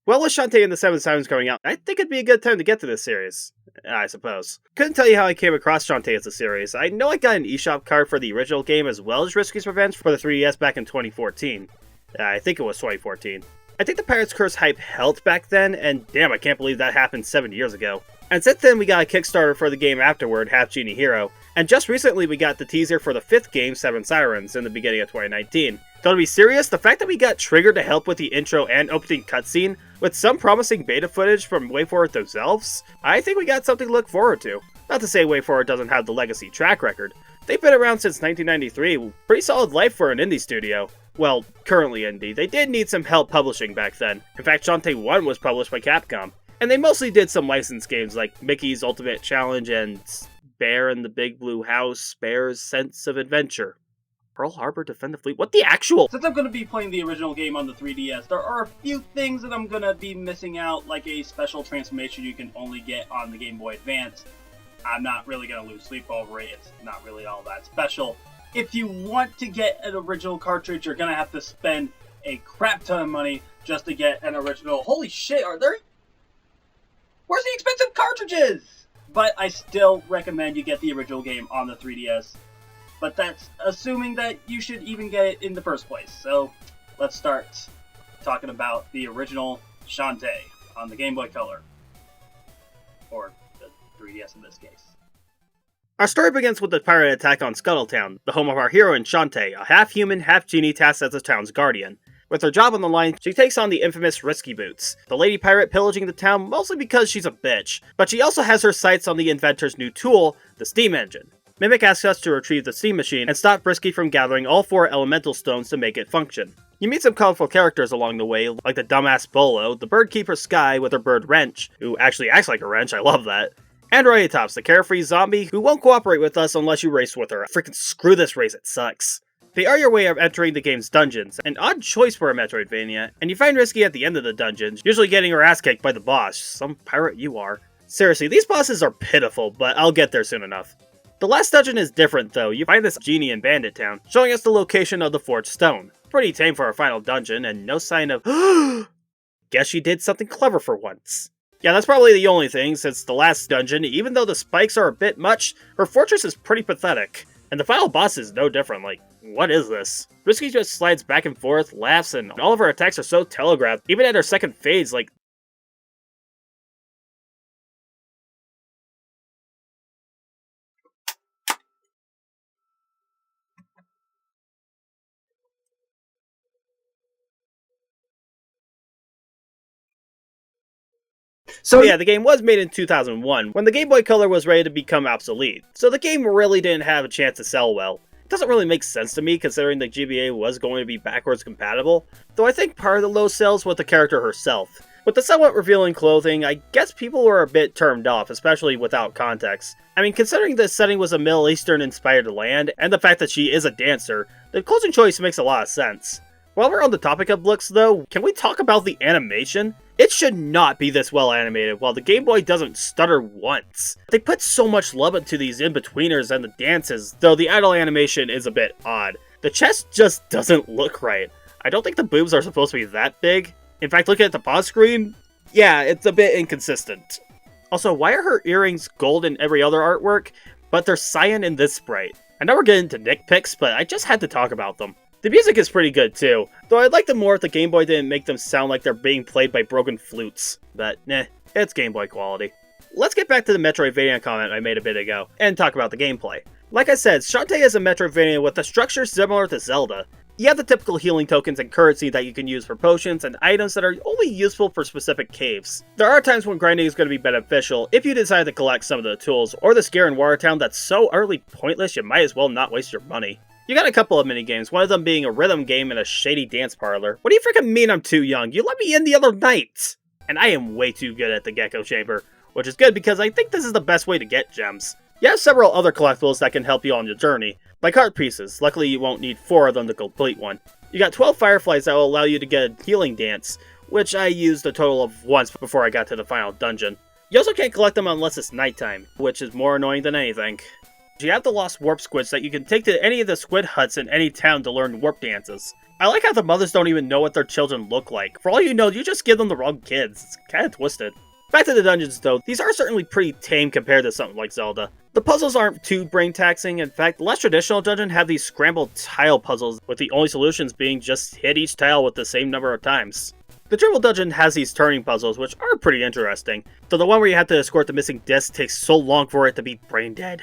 Well, with Shantae and the Seven Sirens coming out, I think it'd be a good time to get to this series. I suppose. Couldn't tell you how I came across Shantae as a series. I know I got an eShop card for the original game as well as Risky's Revenge for the 3DS back in 2014. I think it was 2014. I think the Pirate's Curse hype held back then, and damn, I can't believe that happened 7 years ago. And since then, we got a Kickstarter for the game afterward, Half Genie Hero, and just recently we got the teaser for the 5th game, Seven Sirens, in the beginning of 2019. Though to be serious, the fact that we got Trigger to help with the intro and opening cutscene, with some promising beta footage from WayForward themselves, I think we got something to look forward to. Not to say WayForward doesn't have the legacy track record. They've been around since 1993, pretty solid life for an indie studio. Well, currently indie. They did need some help publishing back then. In fact, Shantae 1 was published by Capcom. And they mostly did some licensed games like Mickey's Ultimate Challenge and Bear in the Big Blue House, Bear's Sense of Adventure. Pearl Harbor, Defend the Fleet, what the actual? Since I'm going to be playing the original game on the 3DS, there are a few things that I'm going to be missing out, like a special transformation you can only get on the Game Boy Advance. I'm not really going to lose sleep over it, it's not really all that special. If you want to get an original cartridge, you're going to have to spend a crap ton of money just to get an original. Holy shit, are there... Where's the expensive cartridges? But I still recommend you get the original game on the 3DS. But that's assuming that you should even get it in the first place. So let's start talking about the original Shantae on the Game Boy Color. Or the 3DS in this case. Our story begins with the pirate attack on Scuttletown, the home of our heroine Shantae, a half-human, half-genie tasked as the town's guardian. With her job on the line, she takes on the infamous Risky Boots, the lady pirate pillaging the town mostly because she's a bitch, but she also has her sights on the inventor's new tool, the steam engine. Mimic asks us to retrieve the steam machine and stop Risky from gathering all 4 elemental stones to make it function. You meet some colorful characters along the way, like the dumbass Bolo, the bird keeper Sky with her bird Wrench, who actually acts like a wrench, I love that, and Rayatops, the carefree zombie who won't cooperate with us unless you race with her. Freaking screw this race, it sucks. They are your way of entering the game's dungeons, an odd choice for a Metroidvania, and you find Risky at the end of the dungeons, usually getting her ass kicked by the boss. Some pirate you are. Seriously, these bosses are pitiful, but I'll get there soon enough. The last dungeon is different though. You find this genie in Bandit Town, showing us the location of the Forged Stone. Pretty tame for our final dungeon, and no sign of guess she did something clever for once. Yeah, that's probably the only thing, since the last dungeon, even though the spikes are a bit much, her fortress is pretty pathetic. And the final boss is no different, like, what is this? Risky just slides back and forth, laughs, and all of her attacks are so telegraphed, even at her second phase, like... So yeah, the game was made in 2001, when the Game Boy Color was ready to become obsolete, so the game really didn't have a chance to sell well. It doesn't really make sense to me considering the GBA was going to be backwards compatible, though I think part of the low sales was the character herself. With the somewhat revealing clothing, I guess people were a bit turned off, especially without context. I mean, considering this setting was a Middle Eastern inspired land, and the fact that she is a dancer, the clothing choice makes a lot of sense. While we're on the topic of looks though, can we talk about the animation? It should not be this well animated, while the Game Boy doesn't stutter once. They put so much love into these in-betweeners and the dances, though the idle animation is a bit odd. The chest just doesn't look right. I don't think the boobs are supposed to be that big. In fact, looking at the pause screen, yeah, it's a bit inconsistent. Also, why are her earrings gold in every other artwork, but they're cyan in this sprite? I know we're getting into nitpicks, but I just had to talk about them. The music is pretty good too, though I'd like them more if the Game Boy didn't make them sound like they're being played by broken flutes. But, it's Game Boy quality. Let's get back to the Metroidvania comment I made a bit ago, and talk about the gameplay. Like I said, Shantae is a Metroidvania with a structure similar to Zelda. You have the typical healing tokens and currency that you can use for potions and items that are only useful for specific caves. There are times when grinding is going to be beneficial if you decide to collect some of the tools, or the scare in Watertown that's so utterly pointless you might as well not waste your money. You got a couple of minigames, one of them being a rhythm game in a shady dance parlor. What do you freaking mean I'm too young? You let me in the other night! And I am way too good at the Gecko Chamber, which is good because I think this is the best way to get gems. You have several other collectibles that can help you on your journey, like heart pieces. Luckily you won't need 4 of them to complete one. You got 12 fireflies that will allow you to get a healing dance, which I used a total of once before I got to the final dungeon. You also can't collect them unless it's nighttime, which is more annoying than anything. You have the lost warp squids that you can take to any of the squid huts in any town to learn warp dances. I like how the mothers don't even know what their children look like. For all you know, you just give them the wrong kids. It's kinda twisted. Back to the dungeons though, these are certainly pretty tame compared to something like Zelda. The puzzles aren't too brain-taxing. In fact, the less traditional dungeon have these scrambled tile puzzles, with the only solutions being just hit each tile with the same number of times. The triple dungeon has these turning puzzles, which are pretty interesting, though the one where you have to escort the missing disc takes so long for it to be brain dead.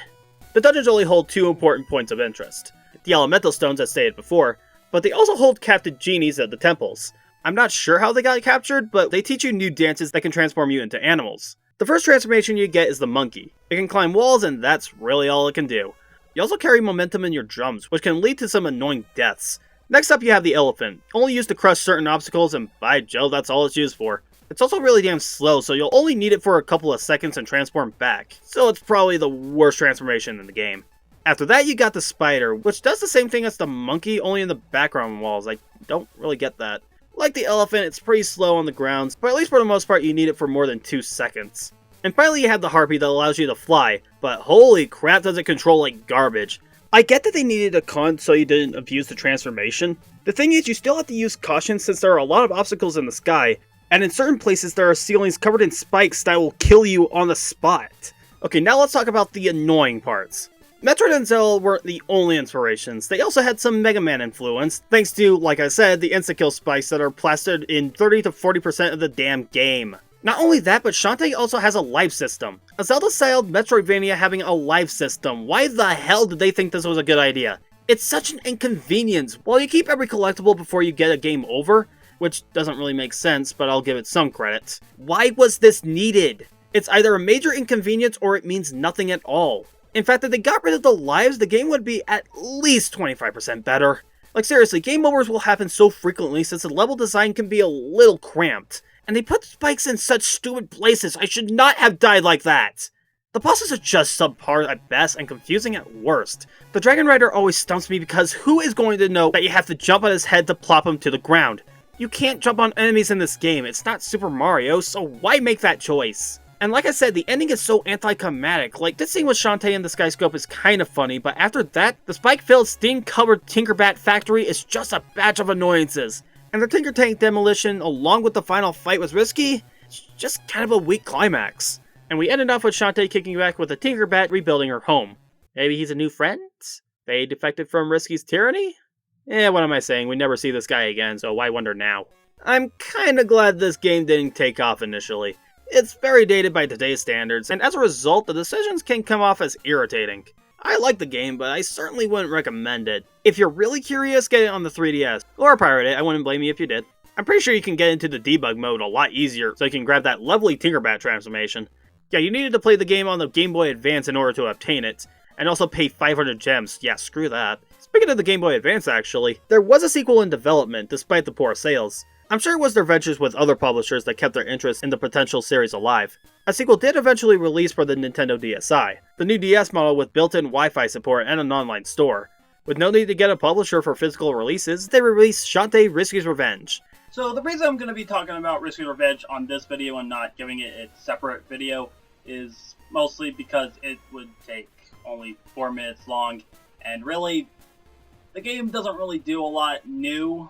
The dungeons only hold 2 important points of interest. The elemental stones as stated before, but they also hold captive genies at the temples. I'm not sure how they got captured, but they teach you new dances that can transform you into animals. The first transformation you get is the monkey. It can climb walls and that's really all it can do. You also carry momentum in your drums, which can lead to some annoying deaths. Next up you have the elephant, only used to crush certain obstacles and by Jove that's all it's used for. It's also really damn slow, so you'll only need it for a couple of seconds and transform back, so it's probably the worst transformation in the game. After that you got the spider, which does the same thing as the monkey, only in the background walls. I don't really get that. Like the elephant, it's pretty slow on the ground, but at least for the most part you need it for more than 2 seconds. And finally you have the harpy that allows you to fly, but holy crap does it control like garbage. I get that they needed a con so you didn't abuse the transformation. The thing is, you still have to use caution since there are a lot of obstacles in the sky, and in certain places there are ceilings covered in spikes that will kill you on the spot. Okay, now let's talk about the annoying parts. Metroid and Zelda weren't the only inspirations, they also had some Mega Man influence, thanks to, like I said, the insta-kill spikes that are plastered in 30 to 40% of the damn game. Not only that, but Shantae also has a life system. A Zelda-styled Metroidvania having a life system. Why the hell did they think this was a good idea? It's such an inconvenience. While you keep every collectible before you get a game over, which doesn't really make sense, but I'll give it some credit. Why was this needed? It's either a major inconvenience or it means nothing at all. In fact, if they got rid of the lives, the game would be at least 25% better. Like seriously, game overs will happen so frequently since the level design can be a little cramped. And they put spikes in such stupid places, I should not have died like that! The bosses are just subpar at best and confusing at worst. The Dragon Rider always stumps me because who is going to know that you have to jump on his head to plop him to the ground? You can't jump on enemies in this game, it's not Super Mario, so why make that choice? And like I said, the ending is so anticlimactic. Like, this scene with Shantae in the Skyscope is kind of funny, but after that, the spike-filled, steam-covered Tinkerbat factory is just a batch of annoyances. And the Tinker Tank demolition, along with the final fight with Risky, is just kind of a weak climax. And we ended off with Shantae kicking back with the Tinkerbat rebuilding her home. Maybe he's a new friend? They defected from Risky's tyranny? What am I saying? We never see this guy again, so why wonder now? I'm kinda glad this game didn't take off initially. It's very dated by today's standards, and as a result, the decisions can come off as irritating. I like the game, but I certainly wouldn't recommend it. If you're really curious, get it on the 3DS, or pirate it, I wouldn't blame you if you did. I'm pretty sure you can get into the debug mode a lot easier, so you can grab that lovely Tinkerbat transformation. Yeah, you needed to play the game on the Game Boy Advance in order to obtain it, and also pay 500 gems, yeah, screw that. Speaking of the Game Boy Advance actually, there was a sequel in development, despite the poor sales. I'm sure it was their ventures with other publishers that kept their interest in the potential series alive. A sequel did eventually release for the Nintendo DSi, the new DS model with built-in Wi-Fi support and an online store. With no need to get a publisher for physical releases, they released Shantae Risky's Revenge. So the reason I'm going to be talking about Risky's Revenge on this video and not giving it its separate video is mostly because it would take only 4 minutes long, and really, the game doesn't really do a lot new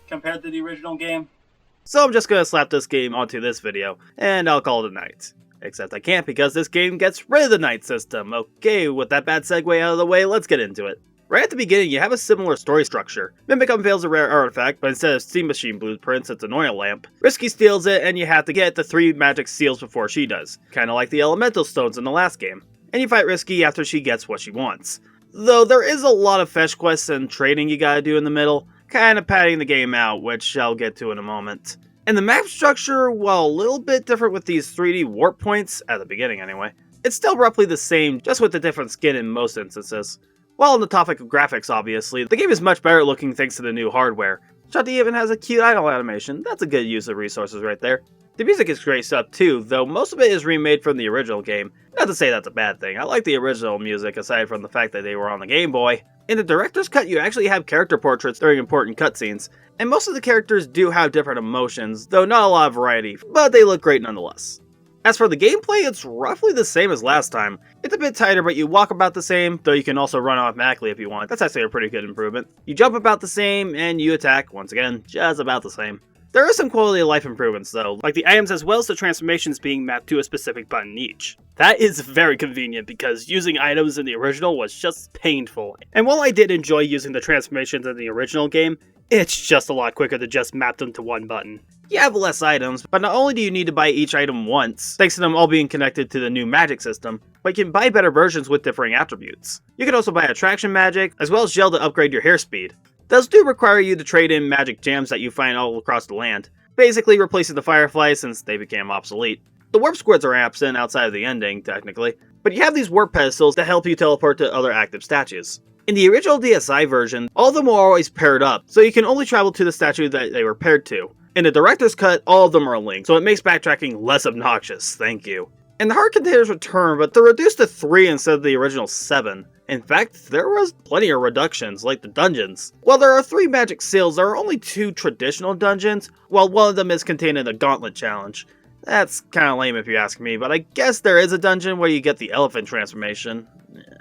compared to the original game. So I'm just gonna slap this game onto this video, and I'll call it a night. Except I can't because this game gets rid of the night system. Okay, with that bad segue out of the way, let's get into it. Right at the beginning, you have a similar story structure. Mimic unveils a rare artifact, but instead of Steam Machine blueprints, it's an oil lamp. Risky steals it, and you have to get the 3 magic seals before she does. Kinda like the elemental stones in the last game. And you fight Risky after she gets what she wants. Though there is a lot of fetch quests and trading you gotta do in the middle, kinda padding the game out, which I'll get to in a moment. And the map structure, while a little bit different with these 3D warp points, at the beginning anyway, it's still roughly the same, just with a different skin in most instances. While on the topic of graphics obviously, the game is much better looking thanks to the new hardware. Shantae even has a cute idle animation, that's a good use of resources right there. The music is great stuff too, though most of it is remade from the original game. Not to say that's a bad thing, I like the original music aside from the fact that they were on the Game Boy. In the director's cut you actually have character portraits during important cutscenes, and most of the characters do have different emotions, though not a lot of variety, but they look great nonetheless. As for the gameplay, it's roughly the same as last time. It's a bit tighter, but you walk about the same, though you can also run automatically if you want. That's actually a pretty good improvement. You jump about the same, and you attack, once again, just about the same. There are some quality of life improvements though, like the items as well as the transformations being mapped to a specific button each. That is very convenient because using items in the original was just painful. And while I did enjoy using the transformations in the original game, it's just a lot quicker to just map them to one button. You have less items, but not only do you need to buy each item once, thanks to them all being connected to the new magic system, but you can buy better versions with differing attributes. You can also buy attraction magic, as well as gel to upgrade your hair speed. Those do require you to trade in magic gems that you find all across the land, basically replacing the fireflies since they became obsolete. The warp squids are absent outside of the ending, technically, but you have these warp pedestals that help you teleport to other active statues. In the original DSi version, all of them were always paired up, so you can only travel to the statue that they were paired to. In the director's cut, all of them are linked, so it makes backtracking less obnoxious, thank you. And the heart containers return, but they're reduced to 3 instead of the original 7. In fact, there was plenty of reductions, like the dungeons. While there are 3 magic seals, there are only 2 traditional dungeons, while one of them is contained in the Gauntlet Challenge. That's kinda lame if you ask me, but I guess there is a dungeon where you get the elephant transformation.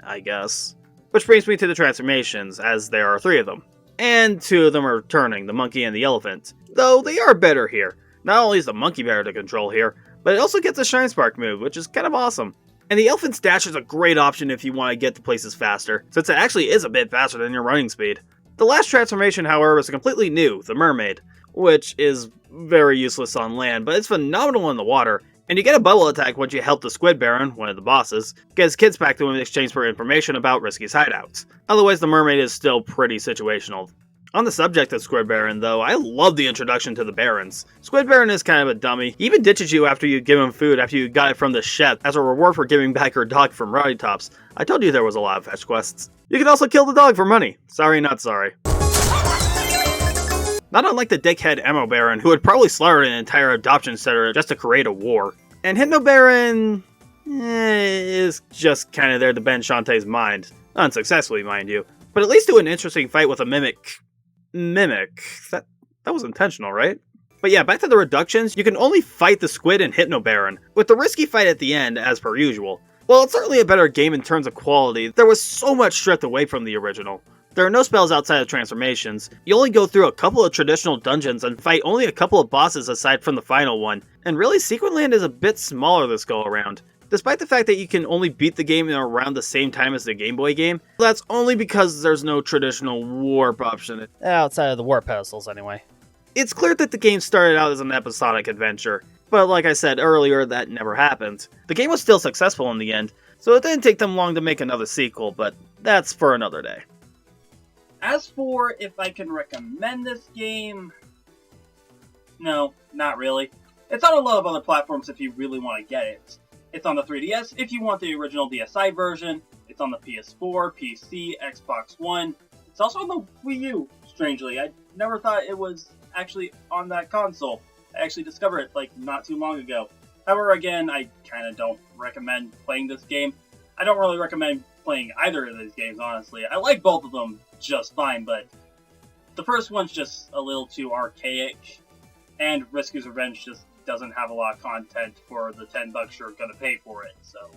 I guess. Which brings me to the transformations, as there are 3 of them. And 2 of them are returning, the monkey and the elephant. Though they are better here. Not only is the monkey better to control here, but it also gets a Shine Spark move, which is kind of awesome. And the elephant's dash is a great option if you want to get to places faster, since it actually is a bit faster than your running speed. The last transformation, however, is completely new, the mermaid, which is very useless on land, but it's phenomenal in the water. And you get a bubble attack once you help the Squid Baron, one of the bosses, get his kids back to him in exchange for information about Risky's hideouts. Otherwise, the mermaid is still pretty situational. On the subject of Squid Baron, though, I love the introduction to the Barons. Squid Baron is kind of a dummy. He even ditches you after you give him food after you got it from the chef as a reward for giving back her dog from Rowdy Tops. I told you there was a lot of fetch quests. You can also kill the dog for money. Sorry, not sorry. Not unlike the dickhead Ammo Baron, who would probably slaughter an entire adoption center just to create a war. And Hypno Baron is just kind of there to bend Shantae's mind. Unsuccessfully, mind you. But at least do an interesting fight with a Mimic. That was intentional, right? But yeah, back to the reductions, you can only fight the Squid and Hypno Baron, with the risky fight at the end, as per usual. While it's certainly a better game in terms of quality, there was so much stripped away from the original. There are no spells outside of transformations, you only go through a couple of traditional dungeons and fight only a couple of bosses aside from the final one, and really Secret Land is a bit smaller this go around. Despite the fact that you can only beat the game in around the same time as the Game Boy game, that's only because there's no traditional warp option. Outside of the warp pedestals, anyway. It's clear that the game started out as an episodic adventure, but like I said earlier, that never happened. The game was still successful in the end, so it didn't take them long to make another sequel, but that's for another day. As for if I can recommend this game, no, not really. It's on a lot of other platforms if you really want to get it. It's on the 3DS if you want the original DSi version. It's on the PS4, PC, Xbox One. It's also on the Wii U, strangely. I never thought it was actually on that console. I actually discovered it, like, not too long ago. However, again, I kind of don't recommend playing this game. I don't really recommend playing either of these games, honestly. I like both of them just fine, but the first one's just a little too archaic, and Risky's Revenge just doesn't have a lot of content for the $10 you're gonna pay for it, so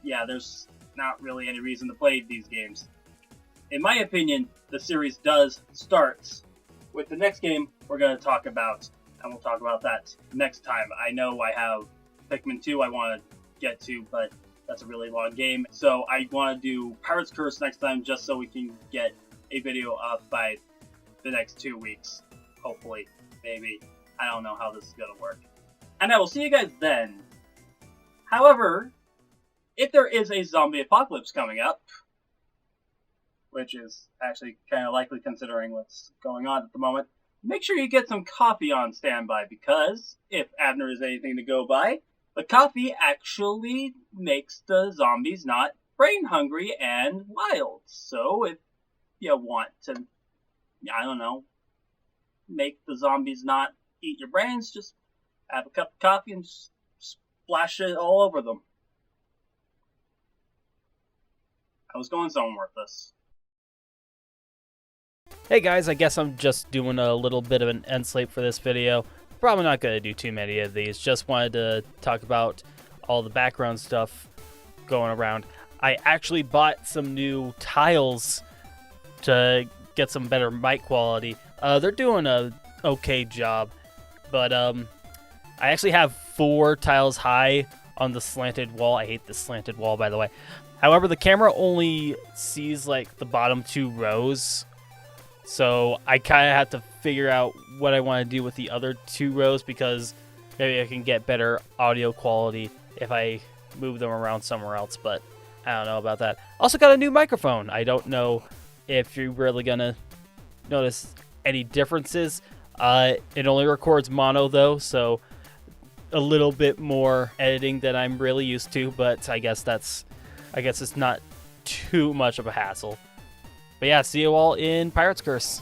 yeah, there's not really any reason to play these games. In my opinion, the series does start with the next game we're gonna talk about, and we'll talk about that next time. I know I have Pikmin 2 I want to get to, but that's a really long game, so I want to do Pirate's Curse next time just so we can get a video up by the next 2 weeks, hopefully, maybe. I don't know how this is going to work. And I will see you guys then. However, if there is a zombie apocalypse coming up, which is actually kind of likely considering what's going on at the moment, make sure you get some coffee on standby, because if Abner is anything to go by, the coffee actually makes the zombies not brain hungry and wild. So if you want to, I don't know, make the zombies not eat your brains, just have a cup of coffee and just splash it all over them. I was going somewhere with this. Hey guys, I guess I'm just doing a little bit of an end sleep for this video. probably not going to do too many of these. Just wanted to talk about all the background stuff going around. I actually bought some new tiles to get some better mic quality. They're doing a okay job, but I actually have 4 tiles high on the slanted wall. I hate this slanted wall, by the way. However, the camera only sees like the bottom 2 rows, so I kind of have to figure out what I want to do with the other 2 rows, because maybe I can get better audio quality if I move them around somewhere else, but I don't know about that. Also got a new microphone. I don't know if you're really gonna notice any differences. It only records mono though, so a little bit more editing than I'm really used to, but I guess it's not too much of a hassle. But yeah, see you all in Pirate's Curse.